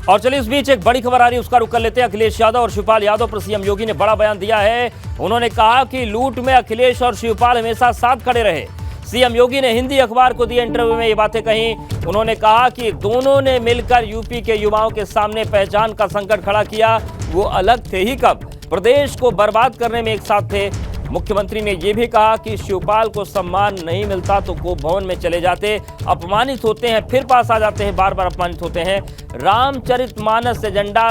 और चलिए इस बीच एक बड़ी खबर आ रही है, उसका रुख कर लेते हैं। अखिलेश यादव और शिवपाल यादव पर सीएम योगी ने बड़ा बयान दिया है। उन्होंने कहा कि लूट में अखिलेश और शिवपाल हमेशा साथ खड़े रहे। सीएम योगी ने हिंदी अखबार को दिए इंटरव्यू में ये बातें कही। उन्होंने कहा कि दोनों ने मिलकर यूपी के युवाओं के सामने पहचान का संकट खड़ा किया। वो अलग थे ही कब, प्रदेश को बर्बाद करने में एक साथ थे। मुख्यमंत्री ने यह भी कहा कि शिवपाल को सम्मान नहीं मिलता तो कोप भवन में चले जाते, अपमानित होते हैं फिर पास आ जाते हैं, बार बार अपमानित होते हैं। रामचरितमानस एजेंडा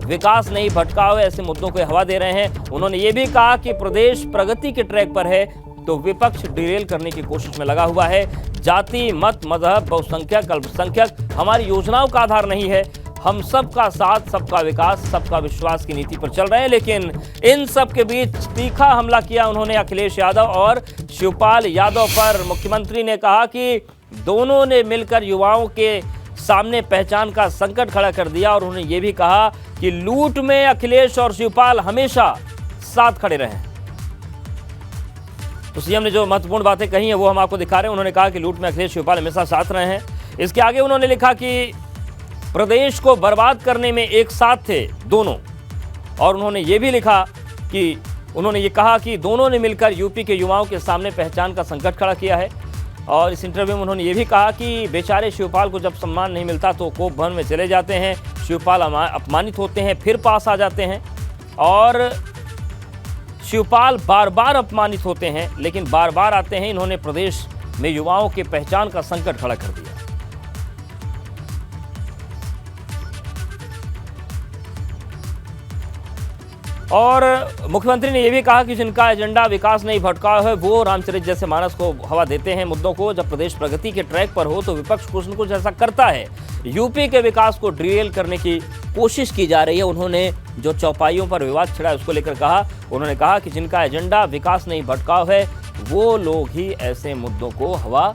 विकास नहीं भटकाव ऐसे मुद्दों को हवा दे रहे हैं। उन्होंने ये भी कहा कि प्रदेश प्रगति के ट्रैक पर है तो विपक्ष डिरेल करने की कोशिश में लगा हुआ है। जाति, मत, मजहब, बहुसंख्यक, अल्पसंख्यक हमारी योजनाओं का आधार नहीं है। हम सबका साथ, सबका विकास, सबका विश्वास की नीति पर चल रहे हैं। लेकिन इन सब के बीच तीखा हमला किया उन्होंने अखिलेश यादव और शिवपाल यादव पर। मुख्यमंत्री ने कहा कि दोनों ने मिलकर युवाओं के सामने पहचान का संकट खड़ा कर दिया और उन्होंने ये भी कहा कि लूट में अखिलेश और शिवपाल हमेशा साथ खड़े रहे। तो सीएम ने जो महत्वपूर्ण बातें कही हैं वो हम आपको दिखा रहे हैं। उन्होंने कहा कि लूट में अखिलेश शिवपाल हमेशा साथ रहे हैं। इसके आगे उन्होंने लिखा कि प्रदेश को बर्बाद करने में एक साथ थे दोनों। और उन्होंने ये भी लिखा कि उन्होंने ये कहा कि दोनों ने मिलकर यूपी के युवाओं के सामने पहचान का संकट खड़ा किया है। और इस इंटरव्यू में उन्होंने ये भी कहा कि बेचारे शिवपाल को जब सम्मान नहीं मिलता तो कोप भवन में चले जाते हैं, शिवपाल अपमानित होते हैं फिर पास आ जाते हैं। और शिवपाल बार बार अपमानित होते हैं लेकिन बार बार आते हैं। इन्होंने प्रदेश में युवाओं के पहचान का संकट खड़ा कर दिया। और मुख्यमंत्री ने यह भी कहा कि जिनका एजेंडा विकास नहीं भटकाव है वो रामचरित जैसे मानस को हवा देते हैं मुद्दों को। जब प्रदेश प्रगति के ट्रैक पर हो तो विपक्ष कुछ न कुछ ऐसा करता है। यूपी के विकास को डिरेल करने की कोशिश की जा रही है। उन्होंने जो चौपाइयों पर विवाद छिड़ा उसको लेकर कहा, उन्होंने कहा कि जिनका एजेंडा विकास नहीं भटकाव है वो लोग ही ऐसे मुद्दों को हवा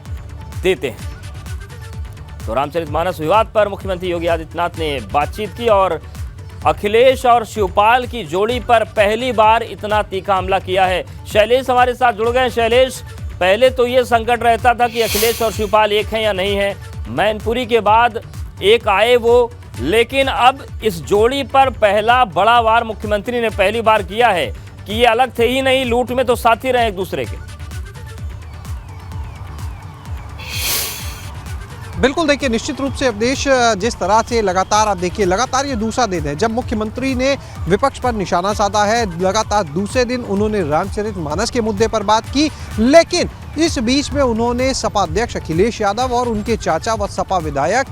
देते हैं। तो रामचरितमानस विवाद पर मुख्यमंत्री योगी आदित्यनाथ ने बातचीत की और अखिलेश और शिवपाल की जोड़ी पर पहली बार इतना तीखा हमला किया है। शैलेश हमारे साथ जुड़ गए। शैलेश, पहले तो ये संकट रहता था कि अखिलेश और शिवपाल एक हैं या नहीं है, मैनपुरी के बाद एक आए वो, लेकिन अब इस जोड़ी पर पहला बड़ा वार मुख्यमंत्री ने पहली बार किया है कि ये अलग थे ही नहीं, लूट में तो साथी रहे एक दूसरे के। बिल्कुल, देखिए निश्चित रूप से अवधेश, जिस तरह से लगातार आप देखिए लगातार ये दूसरा दिन है जब मुख्यमंत्री ने विपक्ष पर निशाना साधा है। लगातार दूसरे दिन उन्होंने रामचरितमानस के मुद्दे पर बात की, लेकिन इस बीच में उन्होंने सपा अध्यक्ष अखिलेश यादव और उनके चाचा व सपा विधायक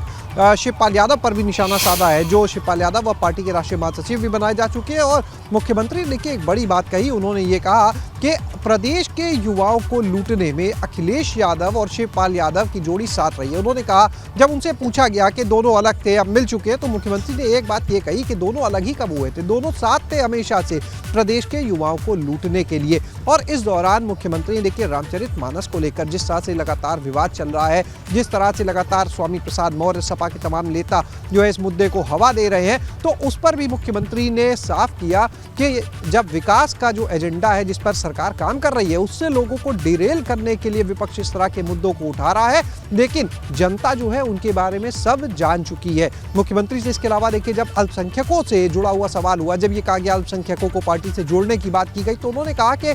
शिवपाल यादव पर भी निशाना साधा है, जो शिवपाल यादव व पार्टी के राष्ट्रीय महासचिव भी बनाए जा चुके हैं। और मुख्यमंत्री ने देखिए एक बड़ी बात कही, उन्होंने ये कहा कि प्रदेश के युवाओं को लूटने में अखिलेश यादव और शिवपाल यादव की जोड़ी साथ रही है। उन्होंने कहा, जब उनसे पूछा गया कि दोनों अलग थे अब मिल चुके हैं, तो मुख्यमंत्री ने एक बात ये कही कि दोनों अलग ही कब हुए थे, दोनों साथ थे हमेशा से प्रदेश के युवाओं को लूटने के लिए। और इस दौरान मुख्यमंत्री ने देखिए रामचरितमानस को लेकर जिस तरह से लगातार विवाद चल रहा है, जिस तरह से लगातार स्वामी प्रसाद मौर्य सपा के तमाम नेता जो है इस मुद्दे को हवा दे रहे हैं, तो उस पर भी मुख्यमंत्री ने साफ किया कि जब विकास का जो एजेंडा है जिस पर सरकार काम कर रही है उससे लोगों को डिरेल करने के लिए विपक्ष इस तरह के मुद्दों को उठा रहा है, लेकिन जनता जो है उनके बारे में सब जान चुकी है। मुख्यमंत्री से इसके अलावा देखिए जब अल्पसंख्यकों से जुड़ा हुआ सवाल हुआ, जब ये कहा गया अल्पसंख्यकों को पार्टी से जोड़ने की बात की गई, तो उन्होंने कहा कि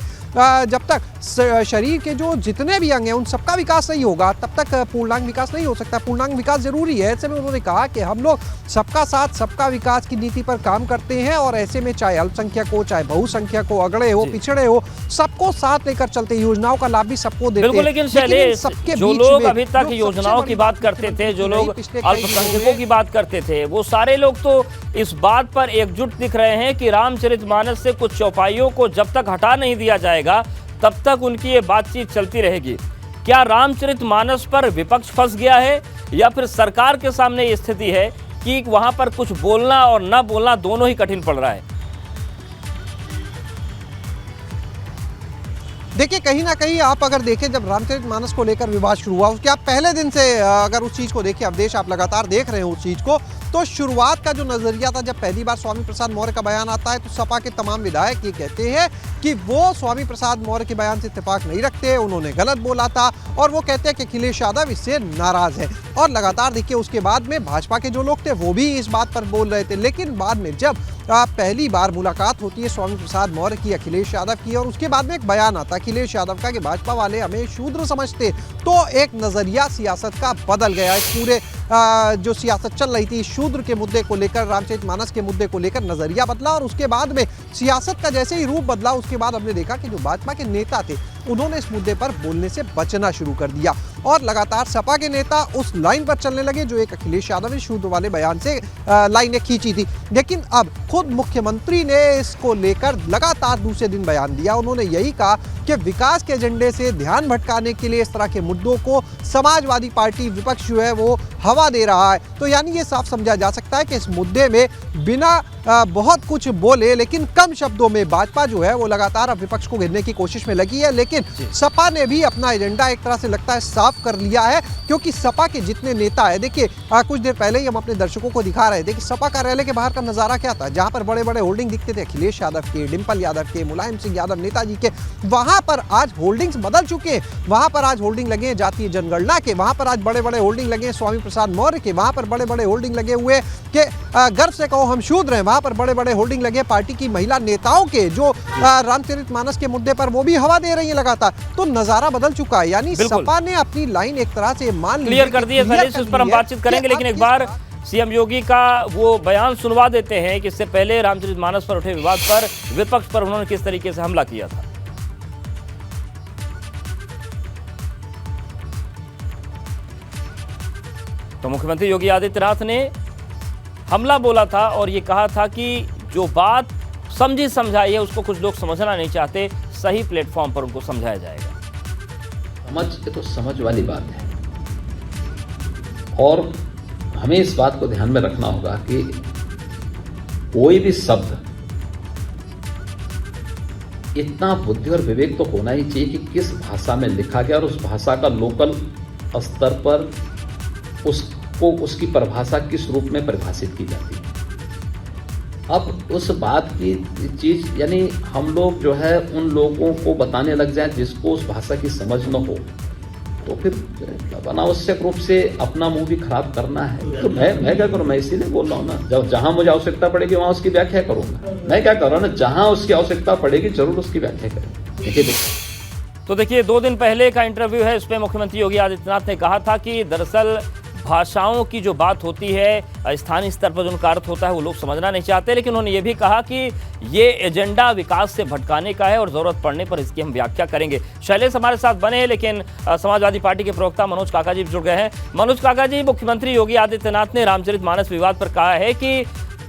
जब तक शरीर के जो जितने भी अंग हैं उन सबका विकास नहीं होगा तब तक पूर्णांग विकास नहीं हो सकता। पूर्णांग विकास जरूरी है। ऐसे में उन्होंने कहा कि हम लोग सबका साथ सबका विकास की नीति पर काम करते हैं और ऐसे में चाहे अल्पसंख्यक हो, चाहे बहुसंख्यक हो, अगड़े हो, पिछड़े हो, सबको साथ लेकर चलते हैं। योजनाओं का लाभ भी सबको देते हैं। लेकिन शैलेश, जो लोग अभी तक योजनाओं की बात करते थे, जो लोग अल्पसंख्यकों की बात करते थे, वो सारे लोग तो इस बात पर एकजुट दिख रहे हैं कि रामचरितमानस से कुछ चौपाइयों को जब तक हटा नहीं दिया जाएगा तब तक उनकी ये बातचीत चलती रहेगी। क्या रामचरितमानस पर विपक्ष फंस गया है या फिर सरकार के सामने ये स्थिति है कि वहां पर कुछ बोलना और न बोलना दोनों ही कठिन पड़ रहा है? देखिए कहीं ना कहीं आप अगर देखें जब रामचरितमानस को लेकर विवाद शुरू हुआ उसके आप पहले दिन से अगर उस चीज़ को देखिए, अवधेश आप लगातार देख रहे हैं उस चीज़ को, तो शुरुआत का जो नजरिया था, जब पहली बार स्वामी प्रसाद मौर्य का बयान आता है तो सपा के तमाम विधायक ये कहते हैं कि वो स्वामी प्रसाद मौर्य के बयान से इत्तेफाक नहीं रखते, उन्होंने गलत बोला था, और वो कहते हैं कि अखिलेश यादव इससे नाराज है। और लगातार देखिए उसके बाद में भाजपा के जो लोग थे वो भी इस बात पर बोल रहे थे। लेकिन बाद में जब पहली बार मुलाकात होती है स्वामी प्रसाद मौर्य की अखिलेश यादव की, और उसके बाद में एक बयान आता है अखिलेश यादव का कि भाजपा वाले हमें शूद्र समझते, तो एक नजरिया सियासत का बदल गया। इस पूरे जो सियासत चल रही थी शूद्र के मुद्दे को लेकर, रामचरितमानस के मुद्दे को लेकर नजरिया बदला, और उसके बाद में सियासत का जैसे ही रूप बदला उसके बाद हमने देखा कि जो भाजपा के नेता थे उन्होंने इस मुद्दे पर बोलने से बचना शुरू कर दिया, और लगातार सपा के नेता उस लाइन पर चलने लगे जो एक अखिलेश यादव ने शूद्र वाले बयान से लाइनें खींची थी। लेकिन अब खुद मुख्यमंत्री ने इसको लेकर लगातार दूसरे दिन बयान दिया। उन्होंने यही कहा कि विकास के एजेंडे से ध्यान भटकाने के लिए इस तरह के मुद्दों को समाजवादी पार्टी विपक्ष जो है वो हवा दे रहा है। तो यानी ये साफ समझा जा सकता है कि इस मुद्दे में बिना बहुत कुछ बोले लेकिन कम शब्दों में भाजपा जो है वो लगातार अब विपक्ष को घेरने की कोशिश में लगी है। लेकिन सपा ने भी अपना एजेंडा एक तरह से लगता है साफ कर लिया है, क्योंकि सपा के जितने नेता है, देखिए कुछ देर पहले ही हम अपने दर्शकों को दिखा रहे थे कि सपा कार्यालय के बाहर का नजारा क्या था, जहां पर बड़े बड़े होर्डिंग दिखते थे अखिलेश यादव के, डिंपल यादव के, मुलायम सिंह यादव नेताजी के, वहां पर आज होर्डिंग्स बदल चुके हैं। वहां पर आज होर्डिंग लगे हैं जातीय जनगणना के, वहां पर आज बड़े बड़े होर्डिंग लगे हैं स्वामी प्रसाद मौर्य के, वहां पर बड़े बड़े होर्डिंग लगे हुए कि गर्व से कहो हम शूद्र हैं, वहां पर बड़े बड़े होर्डिंग लगे पार्टी की महिला नेताओं के जो रामचरितमानस के मुद्दे पर वो भी हवा दे रही है लगातार। तो नजारा बदल चुका है, यानी सपा ने अपनी लाइन एक तरह से मान क्लियर कर दी है। उस पर हम बातचीत करेंगे, लेकिन एक बार सीएम योगी का वो बयान सुनवा देते हैं कि इससे पहले रामचरितमानस पर उठे विवाद पर विपक्ष पर उन्होंने किस तरीके से हमला किया था। तो मुख्यमंत्री योगी आदित्यनाथ ने हमला बोला था और ये कहा था कि जो बात समझी समझाई है उसको कुछ लोग समझना नहीं चाहते, सही प्लेटफॉर्म पर उनको समझाया जाएगा। समझ ये तो समझ वाली बात है, और हमें इस बात को ध्यान में रखना होगा कि कोई भी शब्द इतना बुद्धि और विवेक तो होना ही चाहिए कि किस भाषा में लिखा गया और उस भाषा का लोकल स्तर पर उसको उसकी परिभाषा किस रूप में परिभाषित की जाती है। अब उस बात की चीज यानी हम लोग जो है उन लोगों को बताने लग जाए जिसको उस भाषा की समझ न हो, तो फिर अनावश्यक रूप से अपना मुंह भी खराब करना है। तो मैं क्या करूँ, मैं इसीलिए बोल रहा हूँ ना, जब जहां मुझे आवश्यकता पड़ेगी वहां उसकी व्याख्या करूंगा। मैं क्या कर रहा हूँ ना, जहां उसकी आवश्यकता पड़ेगी जरूर उसकी व्याख्या करेंगे। देखिए तो देखिए 2 दिन पहले का इंटरव्यू है, उसमें मुख्यमंत्री योगी आदित्यनाथ ने कहा था कि दरअसल भाषाओं की जो बात होती है स्थानीय स्तर पर जो उनका अर्थ होता है वो लोग समझना नहीं चाहते, लेकिन उन्होंने ये भी कहा कि ये एजेंडा विकास से भटकाने का है और जरूरत पड़ने पर इसकी हम व्याख्या करेंगे। शैलेश हमारे साथ बने हैं, लेकिन समाजवादी पार्टी के प्रवक्ता मनोज काका जी जुड़ गए हैं। मनोज काका जी, मुख्यमंत्री योगी आदित्यनाथ ने रामचरितमानस विवाद पर कहा है कि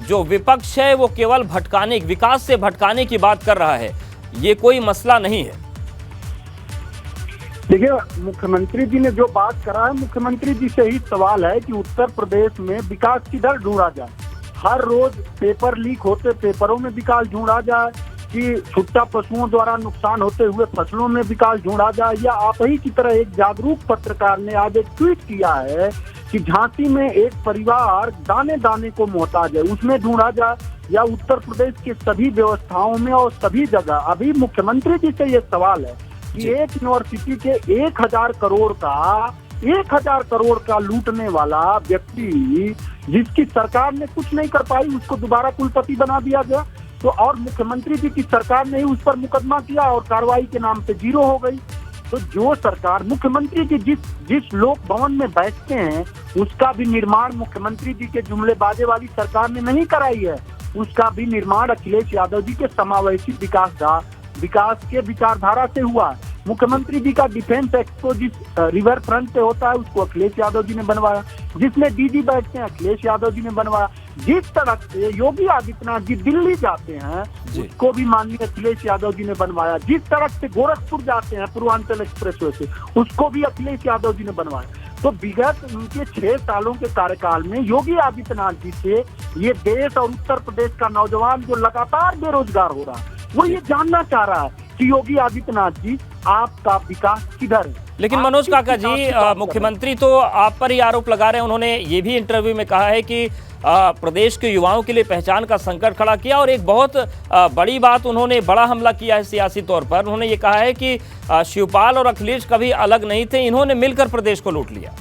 जो विपक्ष है वो केवल भटकाने, विकास से भटकाने की बात कर रहा है, ये कोई मसला नहीं है। देखिए, मुख्यमंत्री जी ने जो बात करा है, मुख्यमंत्री जी से ही सवाल है कि उत्तर प्रदेश में विकास किधर ढूंढा जाए। हर रोज पेपर लीक होते पेपरों में विकास ढूंढा जाए, कि छुट्टा पशुओं द्वारा नुकसान होते हुए फसलों में विकास ढूंढा जाए, या आप ही की तरह एक जागरूक पत्रकार ने आज एक ट्वीट किया है कि झांसी में एक परिवार दाने दाने को मोहताज है, उसमें ढूंढा जाए, या उत्तर प्रदेश के सभी व्यवस्थाओं में और सभी जगह। अभी मुख्यमंत्री जी से ये सवाल है कि एक यूनिवर्सिटी के 1000 करोड़ का लूटने वाला व्यक्ति, जिसकी सरकार ने कुछ नहीं कर पाई, उसको दोबारा कुलपति बना दिया गया। तो और मुख्यमंत्री जी की सरकार ने ही उस पर मुकदमा किया और कार्रवाई के नाम पे 0 हो गई। तो जो सरकार, मुख्यमंत्री जी जिस लोक भवन में बैठते हैं उसका भी निर्माण मुख्यमंत्री जी के जुमलेबाजी वाली सरकार ने नहीं कराई है, उसका भी निर्माण अखिलेश यादव जी के समावेशी विकास के विचारधारा से हुआ है। मुख्यमंत्री जी का डिफेंस एक्सपो जिस रिवर फ्रंट पे होता है उसको अखिलेश यादव जी ने बनवाया, जिसमें डीजी बैठते हैं अखिलेश यादव जी ने बनवाया। जिस तरह से योगी आदित्यनाथ जी दिल्ली जाते हैं उसको भी माननीय अखिलेश यादव जी ने बनवाया। जिस तरह से गोरखपुर जाते हैं पूर्वांचल एक्सप्रेसवे से, उसको भी अखिलेश यादव जी ने बनवाया। तो विगत उनके 6 सालों के कार्यकाल में योगी आदित्यनाथ जी से ये देश और उत्तर प्रदेश का नौजवान जो लगातार बेरोजगार हो रहा है, वो ये जानना चाह रहा है कि योगी आदित्यनाथ जी आपका विकास किधर है। लेकिन आप मनोज किस काका विकास जी, की बात कर रहे हैं? मुख्यमंत्री तो आप पर ही आरोप लगा रहे हैं। उन्होंने ये भी इंटरव्यू में कहा है कि प्रदेश के युवाओं के लिए पहचान का संकट खड़ा किया, और एक बहुत बड़ी बात उन्होंने बड़ा हमला किया है सियासी तौर पर। उन्होंने ये कहा है कि शिवपाल और अखिलेश कभी अलग नहीं थे, इन्होंने मिलकर प्रदेश को लूट लिया।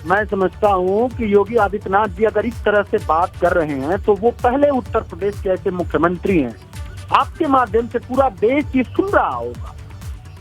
मैं समझता हूं कि योगी आदित्यनाथ जी अगर इस तरह से बात कर रहे हैं तो वो पहले उत्तर प्रदेश के ऐसे मुख्यमंत्री हैं। आपके माध्यम से पूरा देश ये सुन रहा होगा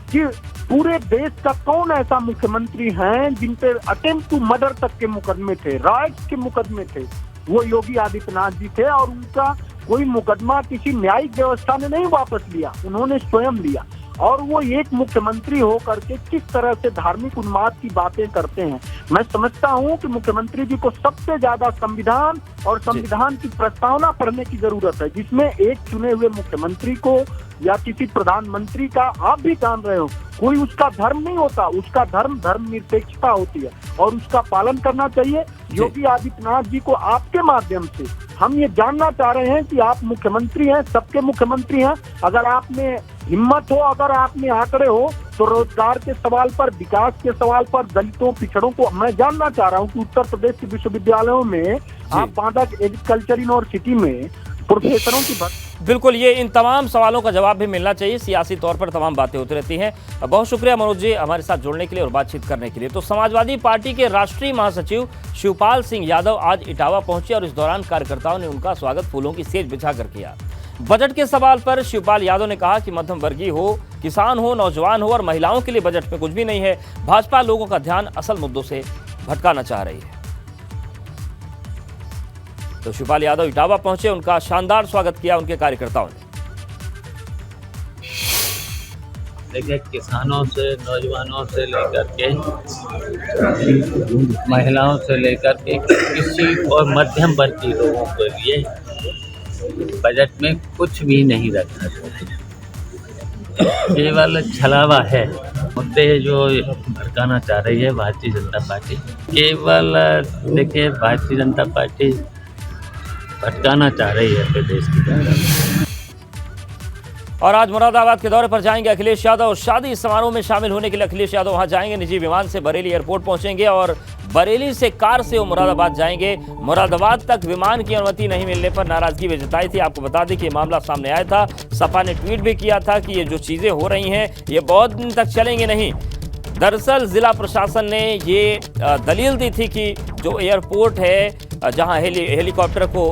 कि पूरे देश का कौन ऐसा मुख्यमंत्री है जिन पे अटेम्प्ट टू मर्डर तक के मुकदमे थे, राइट्स के मुकदमे थे, वो योगी आदित्यनाथ जी थे। और उनका कोई मुकदमा किसी न्यायिक व्यवस्था ने नहीं वापस लिया, उन्होंने स्वयं लिया। और वो एक मुख्यमंत्री हो करके किस तरह से धार्मिक उन्माद की बातें करते हैं। मैं समझता हूं कि मुख्यमंत्री जी को सबसे ज्यादा संविधान और संविधान की प्रस्तावना पढ़ने की जरूरत है, जिसमें एक चुने हुए मुख्यमंत्री को या किसी प्रधानमंत्री का, आप भी जान रहे हो, कोई उसका धर्म नहीं होता, उसका धर्म धर्मनिरपेक्षता होती है और उसका पालन करना चाहिए। योगी आदित्यनाथ जी को आपके माध्यम से हम ये जानना चाह रहे हैं कि आप मुख्यमंत्री हैं, सबके मुख्यमंत्री हैं, अगर आप में हिम्मत हो, अगर आप में आंकड़े हो, तो रोजगार के सवाल पर, विकास के सवाल पर, दलितों पिछड़ों को मैं जानना चाह रहा हूं कि उत्तर प्रदेश के विश्वविद्यालयों में आप बांदा एग्रीकल्चर यूनिवर्सिटी में प्रोफेसरों की बिल्कुल, ये इन तमाम सवालों का जवाब भी मिलना चाहिए। सियासी तौर पर तमाम बातें होती रहती हैं। बहुत शुक्रिया मनोज जी हमारे साथ जुड़ने के लिए और बातचीत करने के लिए। तो समाजवादी पार्टी के राष्ट्रीय महासचिव शिवपाल सिंह यादव आज इटावा पहुंचे और इस दौरान कार्यकर्ताओं ने उनका स्वागत फूलों की सेज बिछाकर किया। बजट के सवाल पर शिवपाल यादव ने कहा कि मध्यम वर्गीय हो, किसान हो, नौजवान हो और महिलाओं के लिए बजट में कुछ भी नहीं है। भाजपा लोगों का ध्यान असल मुद्दों से भटकाना चाह रही है। तो शिवपाल यादव इटावा पहुंचे, उनका शानदार स्वागत किया उनके कार्यकर्ताओं ने। देखिए, किसानों से, नौजवानों से लेकर के महिलाओं से लेकर के किसी और मध्यम वर्ग के लोगों के लिए बजट में कुछ भी नहीं रखा है। केवल छलावा है। मुद्दे जो भड़काना चाह रही है भारतीय जनता पार्टी, केवल देखिए भारतीय जनता पार्टी भटकाना चाह रही है प्रदेश की जनता। और आज मुरादाबाद के दौरे पर जाएंगे अखिलेश यादव। शादी समारोह में शामिल होने के लिए अखिलेश यादव वहां जाएंगे। निजी विमान से बरेली एयरपोर्ट पहुंचेंगे और बरेली से कार से वो मुरादाबाद जाएंगे। मुरादाबाद तक विमान की अनुमति नहीं मिलने पर नाराजगी भी जताई थी। आपको बता दें कि ये मामला सामने आया था। सपा ने ट्वीट भी किया था कि ये जो चीजें हो रही हैं ये बहुत दिन तक चलेंगी नहीं। दरअसल जिला प्रशासन ने ये दलील दी थी कि जो एयरपोर्ट है जहां हेलीकॉप्टर को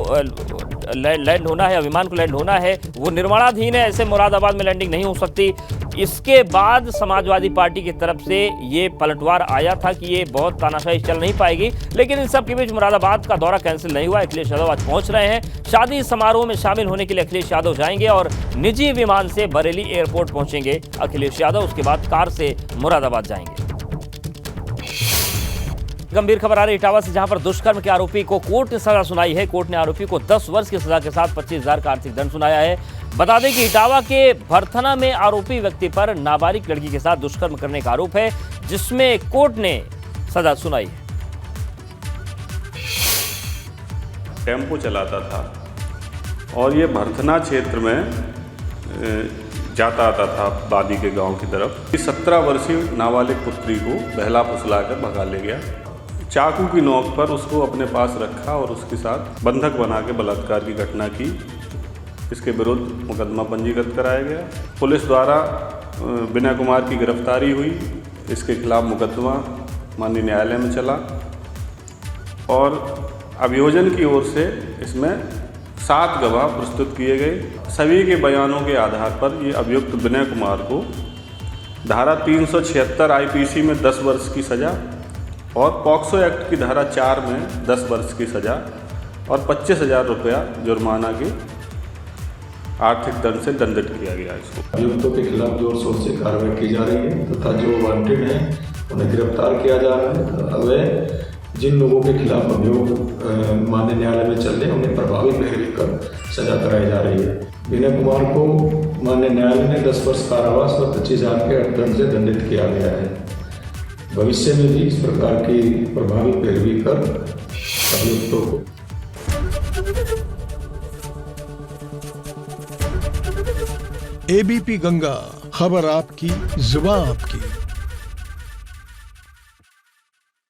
लैंड होना है या विमान को लैंड होना है वो निर्माणाधीन है, ऐसे मुरादाबाद में लैंडिंग नहीं हो सकती। इसके बाद समाजवादी पार्टी की तरफ से ये पलटवार आया था कि ये बहुत तानाशाही चल नहीं पाएगी, लेकिन इन सब के बीच मुरादाबाद का दौरा कैंसिल नहीं हुआ। अखिलेश यादव आज पहुंच रहे हैं। शादी समारोह में शामिल होने के लिए अखिलेश यादव जाएंगे और निजी विमान से बरेली एयरपोर्ट पहुंचेंगे अखिलेश यादव। उसके बाद कार से मुरादाबाद जाएंगे। गंभीर खबर आ रही इटावा से, जहां पर दुष्कर्म के आरोपी को कोर्ट ने सजा सुनाई है। कोर्ट ने आरोपी को 10 वर्ष की सजा के साथ 25,000 का आर्थिक दंड सुनाया है। बता दें कि इटावा के भरथना में आरोपी व्यक्ति पर नाबालिग लड़की के साथ दुष्कर्म करने का आरोप है, जिसमें कोर्ट ने सजा सुनाई है। टेम्पो चलाता था और ये भरथना क्षेत्र में जाता आता था दादी के गांव की तरफ। 17 वर्षीय नाबालिग पुत्री को बहला फुसलाकर भगा ले गया। चाकू की नोक पर उसको अपने पास रखा और उसके साथ बंधक बना के बलात्कार की घटना की। इसके विरुद्ध मुकदमा पंजीकृत कराया गया। पुलिस द्वारा विनय कुमार की गिरफ्तारी हुई। इसके खिलाफ मुकदमा माननीय न्यायालय में चला और अभियोजन की ओर से इसमें 7 गवाह प्रस्तुत किए गए। सभी के बयानों के आधार पर ये अभियुक्त विनय कुमार को धारा 376 आईपीसी में 10 वर्ष की सज़ा और पॉक्सो एक्ट की धारा 4 में 10 वर्ष की सज़ा और 25,000 रुपया जुर्माना के आर्थिक दंड से दंडित किया गया। इसको अभियुक्तों के खिलाफ जोर शोर से कार्रवाई की जा रही है तथा जो वांटेड हैं उन्हें गिरफ्तार किया जा रहा है। वे जिन लोगों के खिलाफ अभियोग माननीय न्यायालय में चल रहे हैं उन्हें प्रभावी पैरवी कर सजा कराई जा रही है। विनय कुमार को माननीय न्यायालय ने 10 वर्ष कारावास और 25,000 के अर्थदंड से दंडित किया गया है। भविष्य में भी इस प्रकार की प्रभावी पैरवी कर अभियुक्तों को एबीपी गंगा, खबर आपकी, जुबान आपकी।